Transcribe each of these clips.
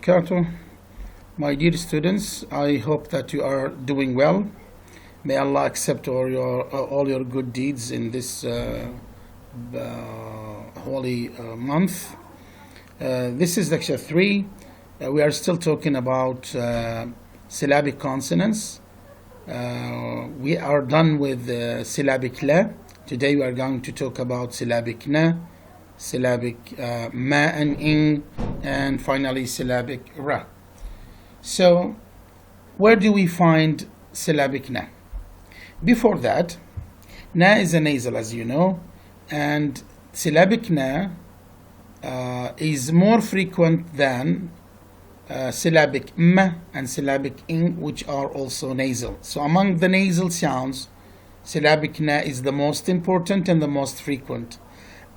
wabarakatuh. My dear students, I hope that you are doing well. May Allah accept all your good deeds in this holy month. This is lecture 3. We are still talking about syllabic consonants. We are done with syllabic la. Today we are going to talk about syllabic na, syllabic ma and in, and finally syllabic ra. So where do we find syllabic na? Before that, na is a nasal, as you know, and syllabic na is more frequent than syllabic ma and syllabic in, which are also nasal. So among the nasal sounds, syllabic na is the most important and the most frequent.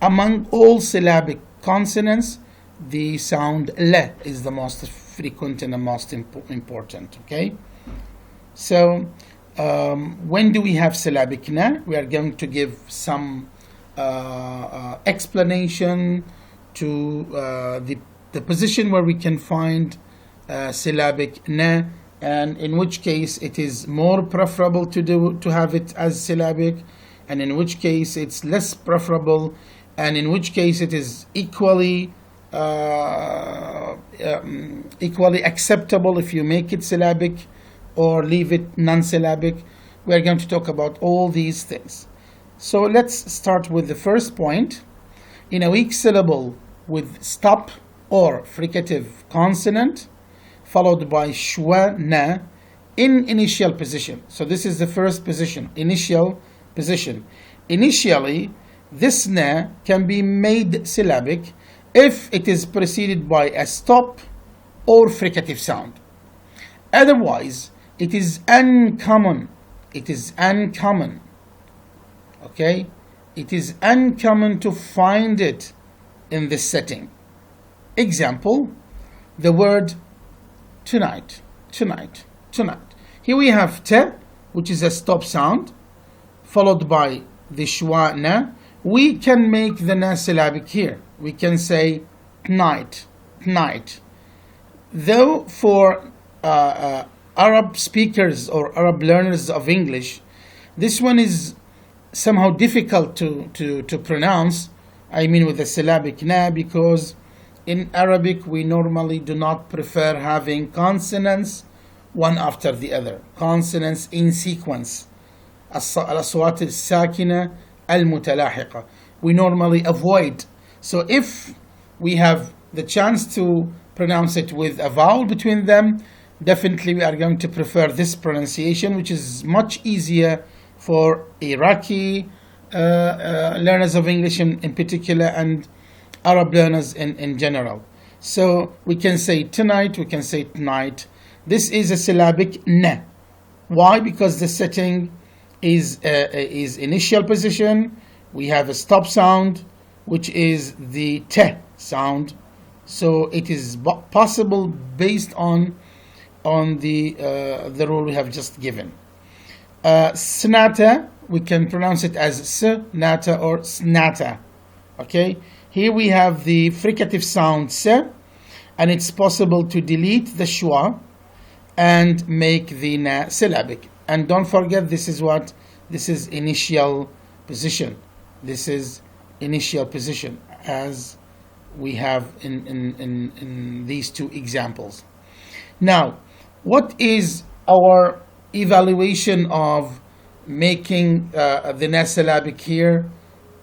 Among all syllabic consonants, the sound la is the most frequent and the most important. Okay, so when do we have syllabic na? We are going to give some explanation to the position where we can find syllabic na, and in which case it is more preferable to have it as syllabic, and in which case it's less preferable, and in which case it is equally acceptable if you make it syllabic or leave it non-syllabic. We are going to talk about all these things. So let's start with the first point. In a weak syllable with stop or fricative consonant followed by schwa na in initial position. So this is the first position, initial position. Initially, this na can be made syllabic if it is preceded by a stop or fricative sound. Otherwise, it is uncommon. It is uncommon. Okay? It is uncommon to find it in this setting. Example, the word tonight, tonight, tonight. Here we have te, which is a stop sound, followed by the schwa na. We can make the na syllabic here. We can say night, night. Though for Arab speakers or Arab learners of English, this one is somehow difficult to pronounce. I mean with the syllabic na, because in Arabic we normally do not prefer having consonants one after the other, consonants in sequence. الأصوات الساكنة المتلاحقة. We normally avoid. So if we have the chance to pronounce it with a vowel between them, definitely we are going to prefer this pronunciation, which is much easier for Iraqi learners of English in particular, and Arab learners in general. So we can say tonight, we can say tonight. This is a syllabic na. Why? Because the setting is initial position. We have a stop sound, which is the te sound. So it is possible based on the rule we have just given. Snata, we can pronounce it as snata or snata. Okay, here we have the fricative sound se, and it's possible to delete the schwa and make the na syllabic. And don't forget, this is initial position. This is initial position, as we have in these two examples. Now, what is our evaluation of making the na syllabic here?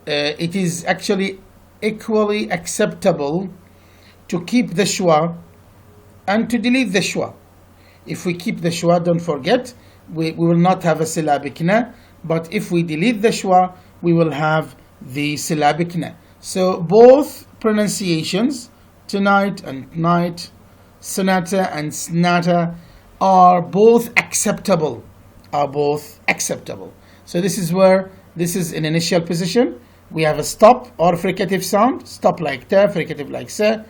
It is actually equally acceptable to keep the schwa and to delete the schwa. If we keep the schwa, don't forget, we will not have a syllabic na, but if we delete the schwa, we will have the syllabic na. So both pronunciations, tonight and night, sonata and snata, are both acceptable. So this is where this is in initial position. We have a stop or fricative sound, stop like ta, fricative like se.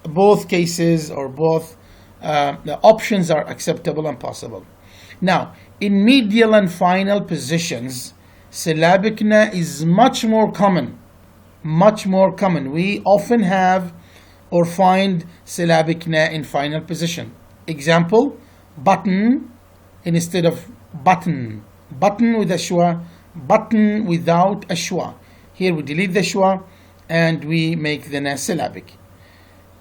Both cases or both the options are acceptable and possible. Now, in medial and final positions, syllabic na is much more common. We often have or find syllabic na in final position. Example, button instead of button. Button with a schwa, button without a schwa. Here we delete the schwa and we make the na syllabic.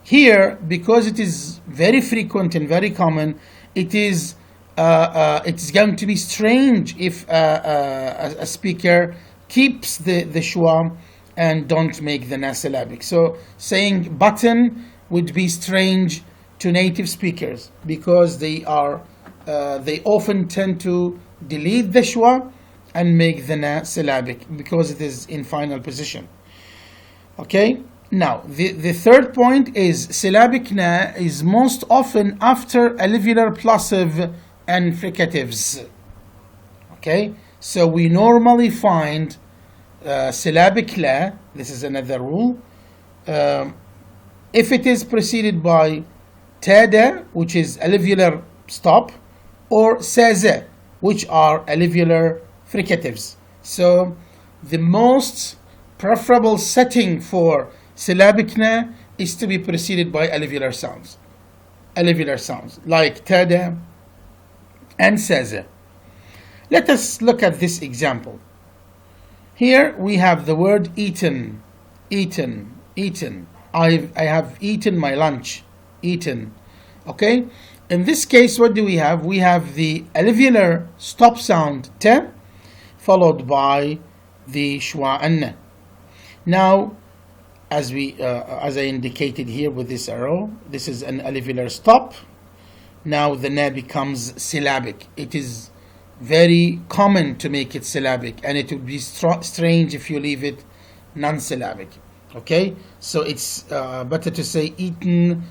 Here, because it is very frequent and very common, it's going to be strange if a speaker keeps the schwa and don't make the na syllabic. So saying button would be strange to native speakers because they often tend to delete the schwa and make the na syllabic because it is in final position. Okay, now the third point is syllabic na is most often after alveolar plosive and fricatives. Okay, so we normally find syllabic la, this is another rule, if it is preceded by tada, which is alveolar stop, or saza, which are alveolar fricatives. So the most preferable setting for syllabic na is to be preceded by alveolar sounds like tada and saza. Let us look at this example. Here we have the word eaten, eaten, eaten. I have eaten my lunch, eaten. Okay, in this case, what do we have? We have the alveolar stop sound te followed by the schwa an. Now, as I indicated here with this arrow, this is an alveolar stop. Now the na becomes syllabic. It is very common to make it syllabic, and it would be strange if you leave it non-syllabic. Okay, so it's better to say eaten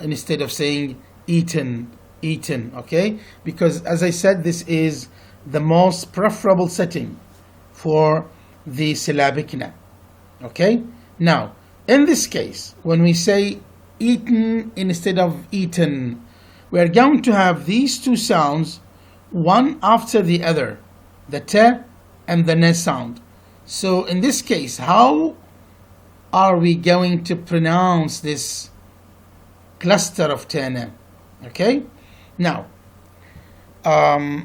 instead of saying eaten, eaten. Okay, because as I said, this is the most preferable setting for the syllabic na. Okay, now in this case, when we say eaten instead of eaten, we are going to have these two sounds one after the other, the te and the ne sound. So in this case, how are we going to pronounce this cluster of te ne? Okay, now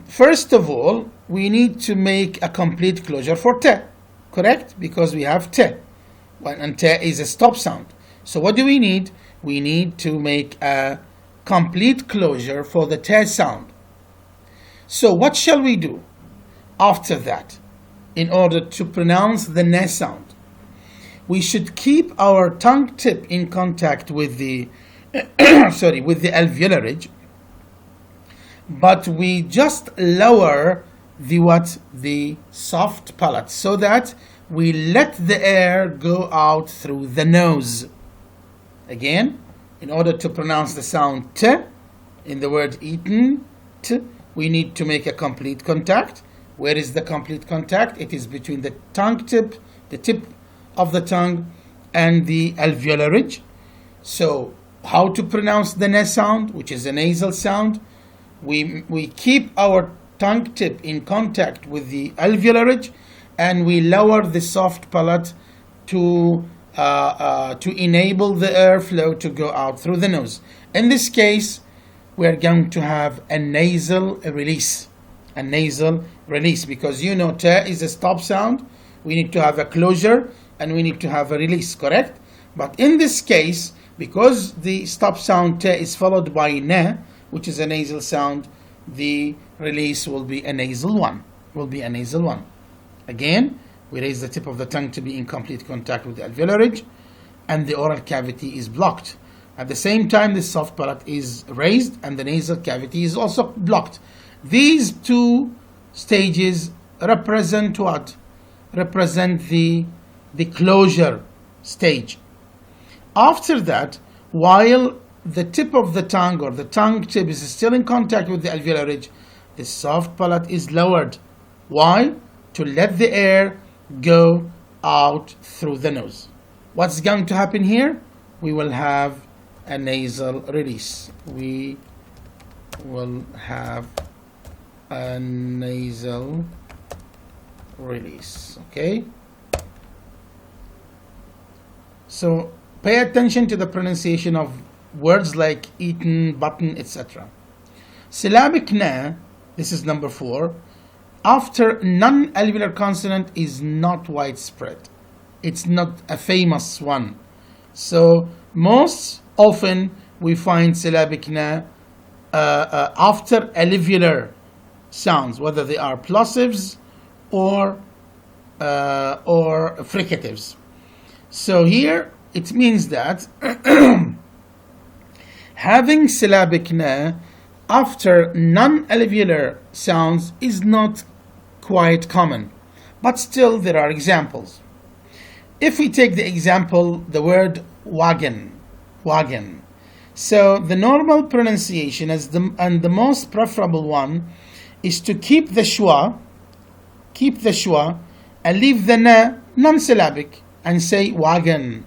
first of all, we need to make a complete closure for te, correct? Because we have te, and te is a stop sound. So what do we need? We need to make a complete closure for the te sound. So what shall we do after that in order to pronounce the ne sound? We should keep our tongue tip in contact with the with the alveolar ridge, but we just lower the soft palate so that we let the air go out through the nose. Again, in order to pronounce the sound t in the word eaten, t, we need to make a complete contact. Where is the complete contact? It is between the tongue tip, the tip of the tongue, and the alveolar ridge. So how to pronounce the ne sound, which is a nasal sound? We keep our tongue tip in contact with the alveolar ridge, and we lower the soft palate to enable the airflow to go out through the nose. In this case, we are going to have a nasal release. A nasal release, because you know te is a stop sound. We need to have a closure and we need to have a release, correct? But in this case, because the stop sound te is followed by ne, which is a nasal sound, the release will be a nasal one. Again, we raise the tip of the tongue to be in complete contact with the alveolar ridge, and the oral cavity is blocked. At the same time, the soft palate is raised and the nasal cavity is also blocked. These two stages represent what? Represent the closure stage. After that, while the tip of the tongue or the tongue tip is still in contact with the alveolar ridge, the soft palate is lowered. Why? To let the air go out through the nose. What's going to happen here? We will have a nasal release. We will have a nasal release. Okay? So Pay attention to the pronunciation of words like eaten, button, etc. Syllabic na, this is number 4, after non-alveolar consonant is not widespread. It's not a famous one. So most often we find syllabic na after alveolar sounds, whether they are plosives or fricatives. So here it means that having syllabic na after non-alveolar sounds is not quite common, but still there are examples. If we take the example, the word wagon. So the normal pronunciation and the most preferable one is to keep the schwa and leave the na non-syllabic and say wagon,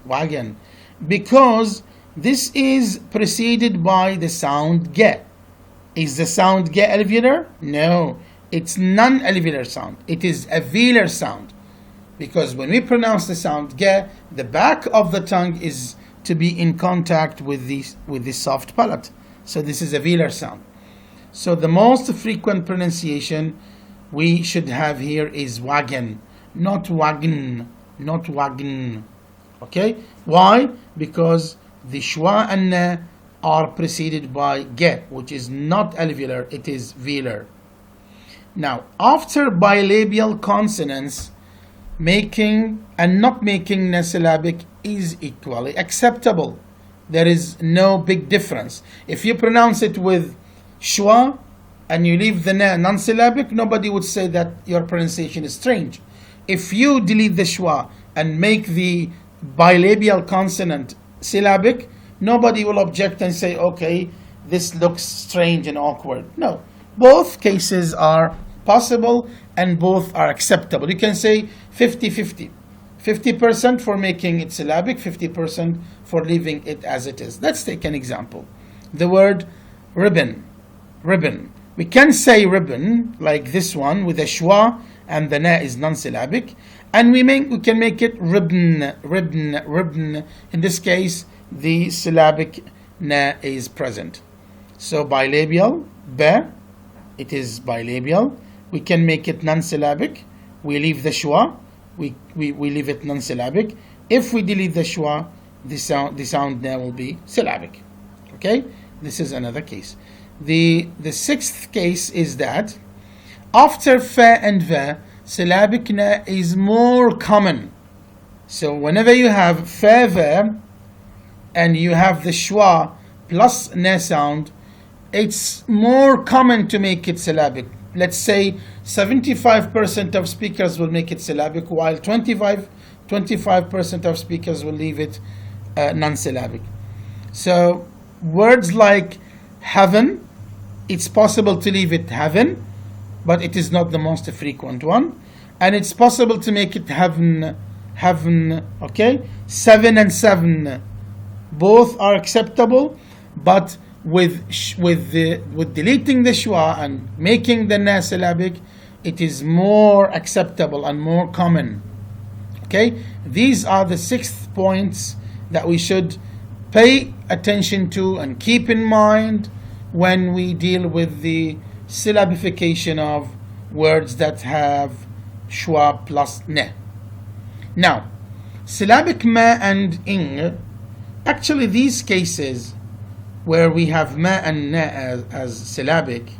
because this is preceded by the sound ge. Is the sound ge alveolar? No, it's non-alveolar sound. It is a velar sound, because when we pronounce the sound ge, the back of the tongue is to be in contact with the soft palate. So this is a velar sound. So the most frequent pronunciation we should have here is wagon, not wagon. Okay? Why? Because the schwa and na are preceded by ge, which is not alveolar, it is velar. Now, after bilabial consonants, making and not making na syllabic is equally acceptable. There is no big difference. If you pronounce it with schwa and you leave the na non-syllabic, nobody would say that your pronunciation is strange. If you delete the schwa and make the bilabial consonant syllabic, nobody will object and say, okay, this looks strange and awkward. No, both cases are possible and both are acceptable. You can say 50-50. 50% for making it syllabic, 50% for leaving it as it is. Let's take an example. The word ribbon. We can say ribbon like this one with a schwa and the na is non-syllabic, and we can make it ribbon. In this case, the syllabic na is present. So bilabial, ba, it is bilabial. We can make it non-syllabic. We leave the schwa. We leave it non-syllabic. If we delete the schwa, the sound na will be syllabic. Okay, this is another case. The sixth case is that after fa and va, syllabic na is more common. So whenever you have fa va and you have the schwa plus na sound, it's more common to make it syllabic. Let's say 75% of speakers will make it syllabic, while 25% of speakers will leave it non-syllabic. So words like heaven, it's possible to leave it heaven, but it is not the most frequent one. And it's possible to make it heaven, okay? 7 and 7, both are acceptable, but with deleting the schwa and making the na syllabic, it is more acceptable and more common. Okay, these are the 6 points that we should pay attention to and keep in mind when we deal with the syllabification of words that have schwa plus na. Now, syllabic ma and ing, actually these cases where we have ma and na as syllabic,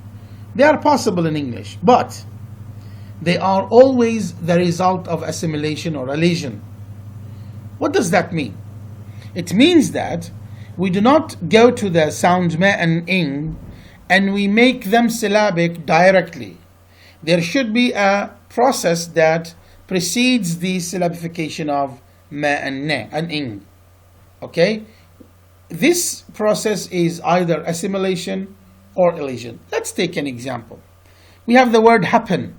they are possible in English, but they are always the result of assimilation or elision. What does that mean? It means that we do not go to the sound ma and ing and we make them syllabic directly. There should be a process that precedes the syllabification of ma and na and ing. Okay? This process is either assimilation or elision. Let's take an example. We have the word happen.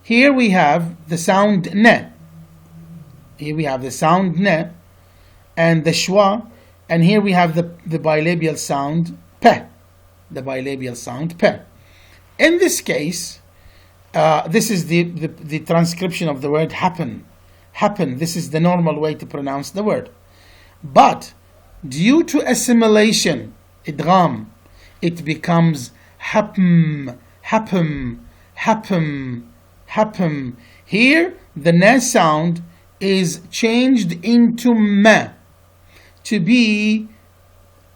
Here we have the sound na. Here we have the sound na and the schwa, and here we have the bilabial sound pe. The bilabial sound pe. In this case, this is the transcription of the word happen. happen. This is the normal way to pronounce the word. But due to assimilation, idgham, it becomes hapm, hapm, hapm, hapm. Here, the na sound is changed into ma to be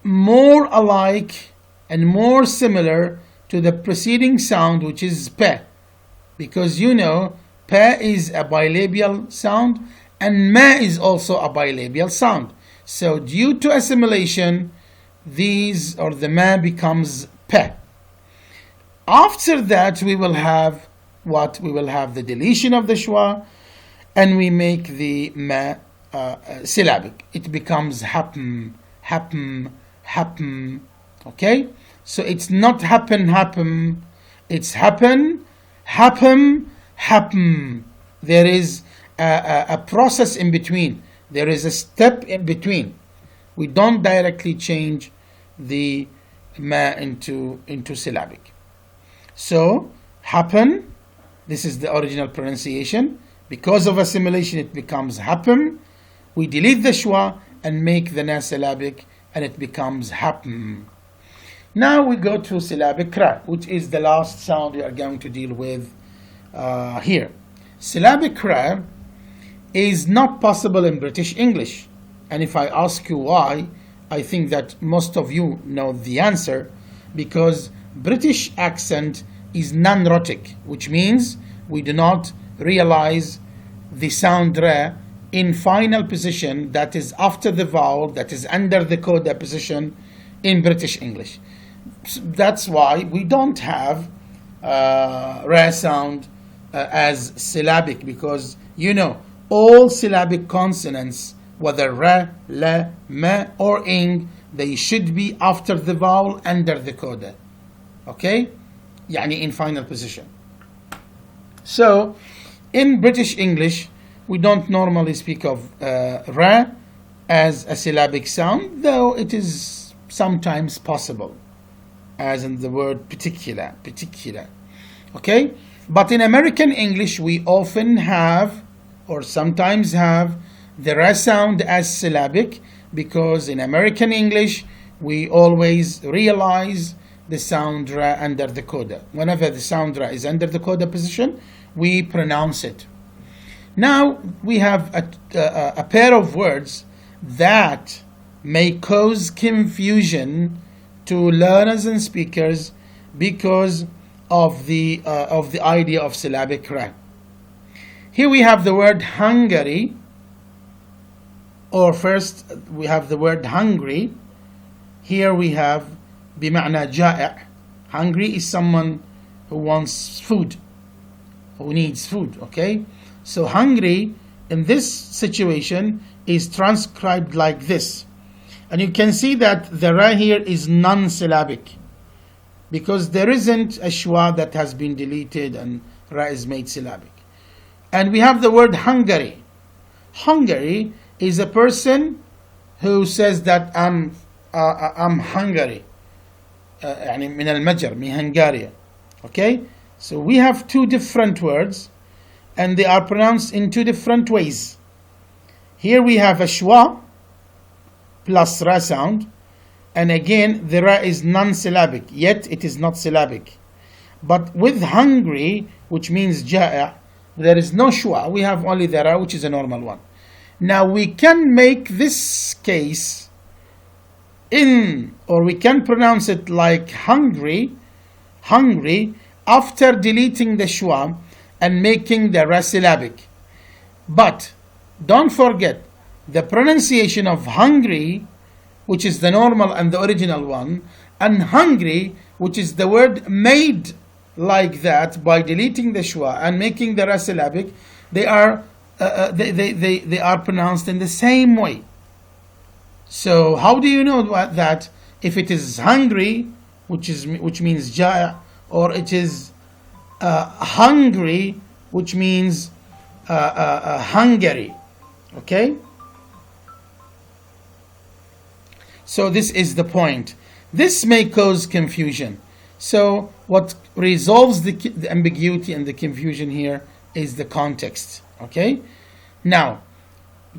more alike and more similar to the preceding sound, which is pe, because you know pe is a bilabial sound and ma is also a bilabial sound. So due to assimilation, these or the ma becomes pe. After that, we will have what? We will have the deletion of the schwa, and we make the ma syllabic. It becomes hapm, hapm, hapm. Okay? So it's not happen, happen. It's happen, happen, happen. There is a process in between. There is a step in between. We don't directly change the ma into syllabic. So, happen, this is the original pronunciation. Because of assimilation, it becomes happen. We delete the schwa and make the na syllabic, and it becomes happen. Now we go to syllabic ra, which is the last sound we are going to deal with here. Syllabic ra is not possible in British English. And if I ask you why, I think that most of you know the answer, because British accent is non-rhotic, which means we do not realize the sound ra in final position, that is after the vowel, that is under the coda position in British English. That's why we don't have ra sound as syllabic, because you know all syllabic consonants, whether ra, la, ma or ing, they should be after the vowel under the coda. Okay? يعني in final position. So in British English, we don't normally speak of ra as a syllabic sound, though it is sometimes possible, as in the word particular. Okay? But in American English, we often have, or sometimes have, the ra sound as syllabic, because in American English, we always realize the sound ra under the coda. Whenever the sound ra is under the coda position, we pronounce it. Now, we have a pair of words that may cause confusion to learners and speakers because of the idea of syllabic ra. Here we have the word Hungary, or first we have the word hungry. Here we have بمعنى جائع. Hungry is someone who wants food, who needs food, okay? So hungry in this situation is transcribed like this. And you can see that the ra here is non-syllabic, because there isn't a schwa that has been deleted and ra is made syllabic. And we have the word Hungary. Hungary is a person who says that I'm Hungary. يعني من المجر, من Hungaria. Okay? So we have two different words, and they are pronounced in two different ways. Here we have a schwa plus ra sound, and again the ra is non-syllabic, yet it is not syllabic. But with hungry, which means ja'a, there is no schwa, we have only the ra, which is a normal one. Now we can make this case or we can pronounce it like hungry after deleting the schwa and making the ra syllabic. But don't forget the pronunciation of hungry, which is the normal and the original one, and hungry, which is the word made like that by deleting the schwa and making the ra syllabic. They are pronounced in the same way. So how do you know that if it is hungry, which means ja', or it is hungry, which means Hungary? Okay. So this is the point. This may cause confusion. So what resolves the ambiguity and the confusion here is the context. Okay. Now,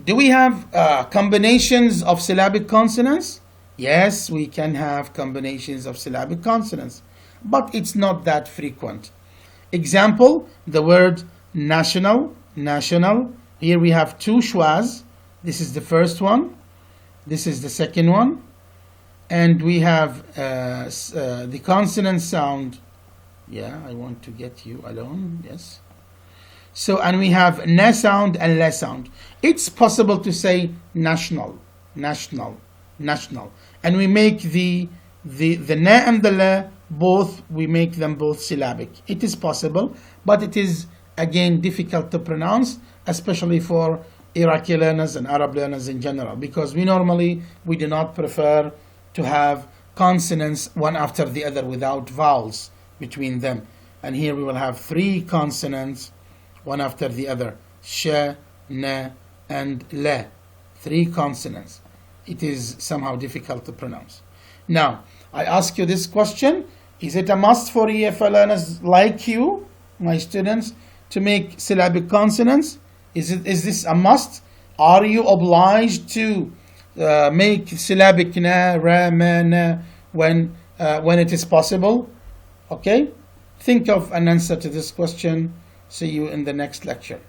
do we have combinations of syllabic consonants? Yes, we can have combinations of syllabic consonants, but it's not that frequent. Example, the word national, national. Here we have two schwas. This is the first one. This is the second one. And we have the consonant sound. Yeah, I want to get you alone. Yes. So, and we have na sound and la sound. It's possible to say national, national, national. And we make the na and the la both, we make them both syllabic. It is possible, but it is again difficult to pronounce, especially for Iraqi learners and Arab learners in general, because we do not prefer to have consonants one after the other without vowels between them. And here we will have three consonants one after the other, sh, na, and la. Three consonants. It is somehow difficult to pronounce. Now, I ask you this question: is it a must for EFL learners like you, my students, to make syllabic consonants? Is this a must? Are you obliged to make syllabic na, ra, ma, na when it is possible? Okay? Think of an answer to this question. See you in the next lecture.